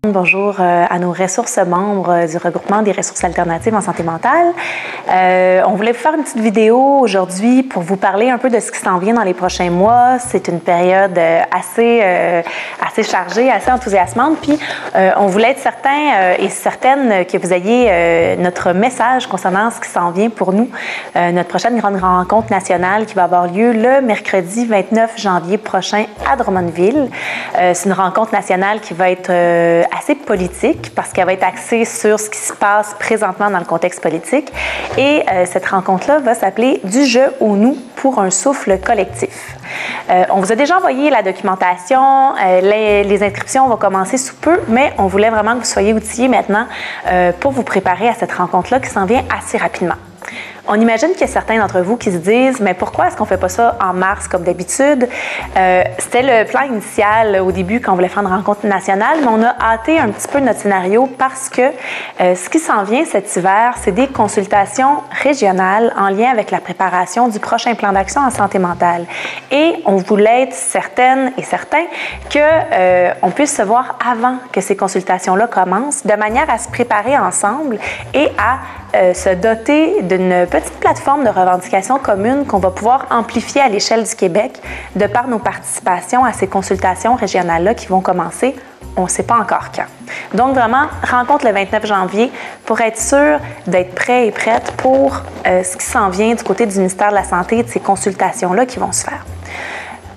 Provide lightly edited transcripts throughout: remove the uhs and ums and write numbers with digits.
Bonjour à nos ressources membres du regroupement des ressources alternatives en santé mentale. On voulait vous faire une petite vidéo aujourd'hui pour vous parler un peu de ce qui s'en vient dans les prochains mois. C'est une période assez chargée, assez enthousiasmante. Puis, on voulait être certains et certaines que vous ayez notre message concernant ce qui s'en vient pour nous. Notre prochaine grande rencontre nationale qui va avoir lieu le mercredi 29 janvier prochain à Drummondville. C'est une rencontre nationale qui va être assez politique parce qu'elle va être axée sur ce qui se passe présentement dans le contexte politique. Et cette rencontre-là va s'appeler « Du je au nous pour un souffle collectif ». On vous a déjà envoyé la documentation, les inscriptions vont commencer sous peu, mais on voulait vraiment que vous soyez outillés maintenant pour vous préparer à cette rencontre-là qui s'en vient assez rapidement. On imagine qu'il y a certains d'entre vous qui se disent « Mais pourquoi est-ce qu'on ne fait pas ça en mars comme d'habitude? » C'était le plan initial au début quand on voulait faire une rencontre nationale, mais on a hâté un petit peu notre scénario parce que ce qui s'en vient cet hiver, c'est des consultations régionales en lien avec la préparation du prochain plan d'action en santé mentale. Et on voulait être certaines et certains qu'on puisse se voir avant que ces consultations-là commencent, de manière à se préparer ensemble et à se doter d'une petite plateforme de revendication commune qu'on va pouvoir amplifier à l'échelle du Québec de par nos participations à ces consultations régionales-là qui vont commencer, on ne sait pas encore quand. Donc vraiment, rencontre le 29 janvier pour être sûr d'être prêt et prête pour ce qui s'en vient du côté du ministère de la Santé et de ces consultations-là qui vont se faire.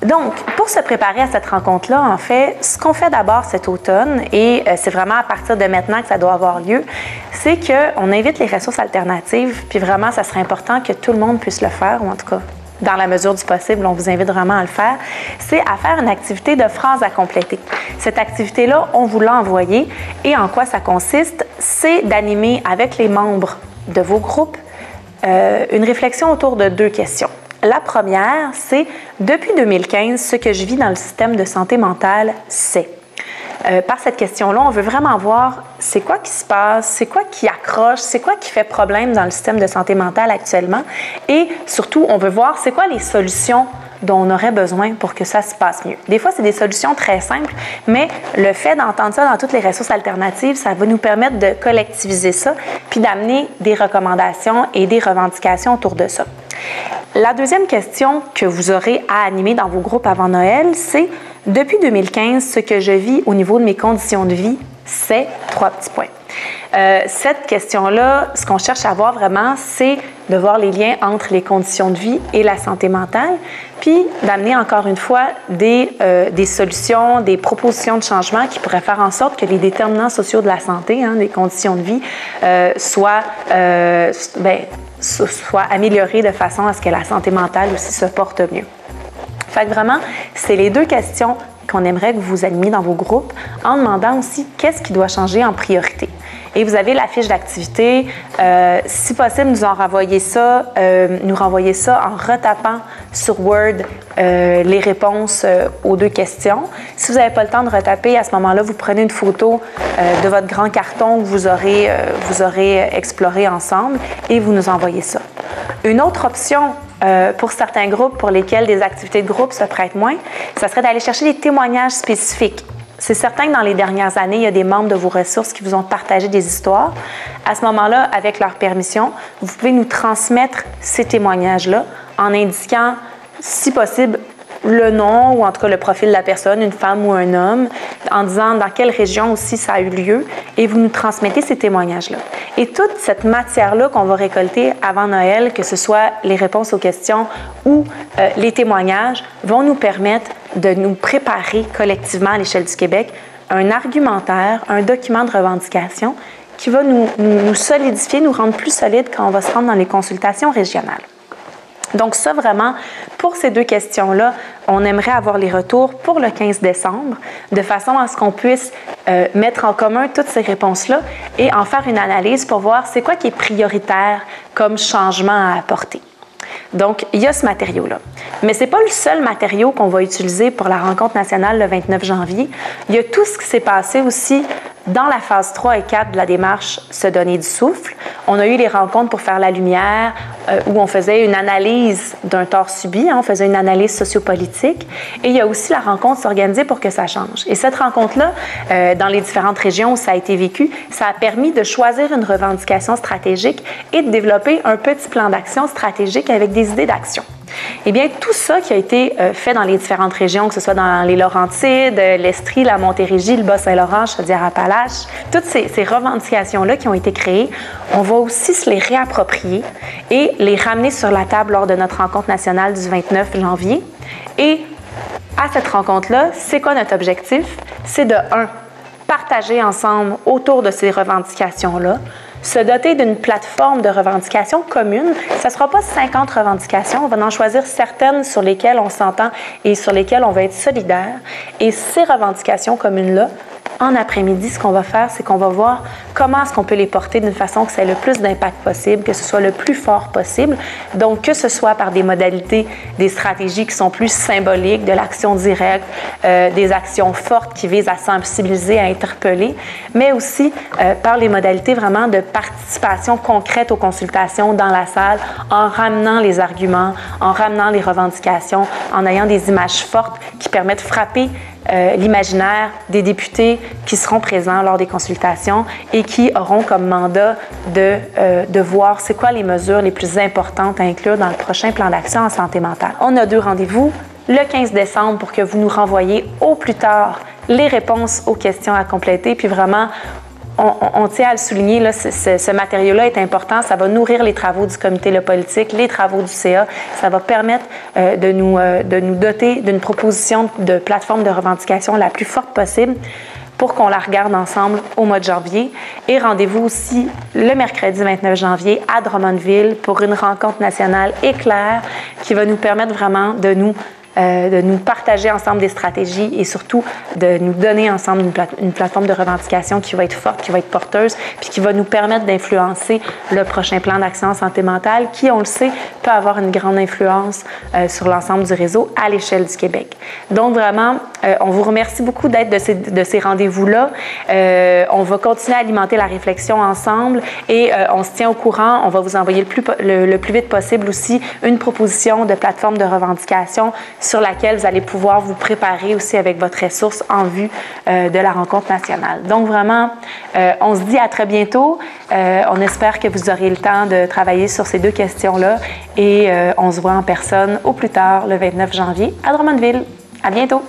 Donc, pour se préparer à cette rencontre-là, en fait, ce qu'on fait d'abord cet automne, et c'est vraiment à partir de maintenant que ça doit avoir lieu, c'est qu'on invite les ressources alternatives, puis vraiment, ça serait important que tout le monde puisse le faire, ou en tout cas, dans la mesure du possible, on vous invite vraiment à le faire, c'est à faire une activité de phrases à compléter. Cette activité-là, on vous l'a envoyée, et en quoi ça consiste? C'est d'animer avec les membres de vos groupes une réflexion autour de 2 questions. La première, c'est depuis 2015, ce que je vis dans le système de santé mentale, c'est. Par cette question-là, on veut vraiment voir c'est quoi qui se passe, c'est quoi qui accroche, c'est quoi qui fait problème dans le système de santé mentale actuellement et surtout, on veut voir c'est quoi les solutions dont on aurait besoin pour que ça se passe mieux. Des fois, c'est des solutions très simples, mais le fait d'entendre ça dans toutes les ressources alternatives, ça va nous permettre de collectiviser ça puis d'amener des recommandations et des revendications autour de ça. La deuxième question que vous aurez à animer dans vos groupes avant Noël, c'est « Depuis 2015, ce que je vis au niveau de mes conditions de vie, c'est... » 3 petits points. Cette question-là, ce qu'on cherche à voir vraiment, c'est de voir les liens entre les conditions de vie et la santé mentale, puis d'amener encore une fois des solutions, des propositions de changement qui pourraient faire en sorte que les déterminants sociaux de la santé, des conditions de vie, soient améliorés de façon à ce que la santé mentale aussi se porte mieux. Fait que vraiment, c'est les 2 questions qu'on aimerait que vous animiez dans vos groupes en demandant aussi qu'est-ce qui doit changer en priorité. Et vous avez la fiche d'activité. Si possible, nous renvoyer ça en retapant sur Word les réponses aux 2 questions. Si vous n'avez pas le temps de retaper, à ce moment-là, vous prenez une photo de votre grand carton que vous aurez exploré ensemble et vous nous envoyez ça. Une autre option pour certains groupes pour lesquels des activités de groupe se prêtent moins, ça serait d'aller chercher des témoignages spécifiques. C'est certain que dans les dernières années, il y a des membres de vos ressources qui vous ont partagé des histoires. À ce moment-là, avec leur permission, vous pouvez nous transmettre ces témoignages-là en indiquant, si possible, le nom ou en tout cas le profil de la personne, une femme ou un homme, en disant dans quelle région aussi ça a eu lieu et vous nous transmettez ces témoignages-là. Et toute cette matière-là qu'on va récolter avant Noël, que ce soit les réponses aux questions ou les témoignages, vont nous permettre de nous préparer collectivement à l'échelle du Québec un argumentaire, un document de revendication qui va nous solidifier, nous rendre plus solides quand on va se rendre dans les consultations régionales. Donc ça, vraiment, pour ces 2 questions-là, on aimerait avoir les retours pour le 15 décembre, de façon à ce qu'on puisse mettre en commun toutes ces réponses-là et en faire une analyse pour voir c'est quoi qui est prioritaire comme changement à apporter. Donc, il y a ce matériau-là. Mais ce n'est pas le seul matériau qu'on va utiliser pour la rencontre nationale le 29 janvier. Il y a tout ce qui s'est passé aussi Dans la phase 3 et 4 de la démarche Se donner du souffle, on a eu les rencontres pour faire la lumière où on faisait une analyse d'un tort subi, on faisait une analyse sociopolitique. Et il y a aussi la rencontre S'organiser pour que ça change. Et cette rencontre-là, dans les différentes régions où ça a été vécu, ça a permis de choisir une revendication stratégique et de développer un petit plan d'action stratégique avec des idées d'action. Eh bien, tout ça qui a été fait dans les différentes régions, que ce soit dans les Laurentides, l'Estrie, la Montérégie, le Bas-Saint-Laurent, Chaudière-Appalaches, toutes ces revendications-là qui ont été créées, on va aussi se les réapproprier et les ramener sur la table lors de notre rencontre nationale du 29 janvier. Et à cette rencontre-là, c'est quoi notre objectif? C'est de, partager ensemble autour de ces revendications-là, se doter d'une plateforme de revendications commune. Ça ne sera pas 50 revendications, on va en choisir certaines sur lesquelles on s'entend et sur lesquelles on va être solidaire. Et ces revendications communes-là, en après-midi, ce qu'on va faire, c'est qu'on va voir comment est-ce qu'on peut les porter d'une façon que ça ait le plus d'impact possible, que ce soit le plus fort possible. Donc, que ce soit par des modalités, des stratégies qui sont plus symboliques, de l'action directe, des actions fortes qui visent à sensibiliser, à interpeller, mais aussi par les modalités vraiment de participation concrète aux consultations dans la salle, en ramenant les arguments, en ramenant les revendications, en ayant des images fortes qui permettent de frapper l'imaginaire des députés qui seront présents lors des consultations et qui auront comme mandat de voir c'est quoi les mesures les plus importantes à inclure dans le prochain plan d'action en santé mentale. On a 2 rendez-vous, le 15 décembre pour que vous nous renvoyiez au plus tard les réponses aux questions à compléter, puis vraiment, on tient à le souligner, là, ce matériau-là est important. Ça va nourrir les travaux du comité Le Politique, les travaux du CA. Ça va permettre de nous doter d'une proposition de plateforme de revendication la plus forte possible pour qu'on la regarde ensemble au mois de janvier. Et rendez-vous aussi le mercredi 29 janvier à Drummondville pour une rencontre nationale éclair qui va nous permettre vraiment de nous partager ensemble des stratégies et surtout de nous donner ensemble une plateforme de revendication qui va être forte, qui va être porteuse, puis qui va nous permettre d'influencer le prochain plan d'action en santé mentale qui, on le sait, peut avoir une grande influence sur l'ensemble du réseau à l'échelle du Québec. Donc vraiment, on vous remercie beaucoup d'être de ces rendez-vous-là. On va continuer à alimenter la réflexion ensemble et on se tient au courant. On va vous envoyer le plus vite possible aussi une proposition de plateforme de revendication sur laquelle vous allez pouvoir vous préparer aussi avec votre ressource en vue de la rencontre nationale. Donc vraiment, on se dit à très bientôt. On espère que vous aurez le temps de travailler sur ces 2 questions-là et on se voit en personne au plus tard le 29 janvier à Drummondville. À bientôt!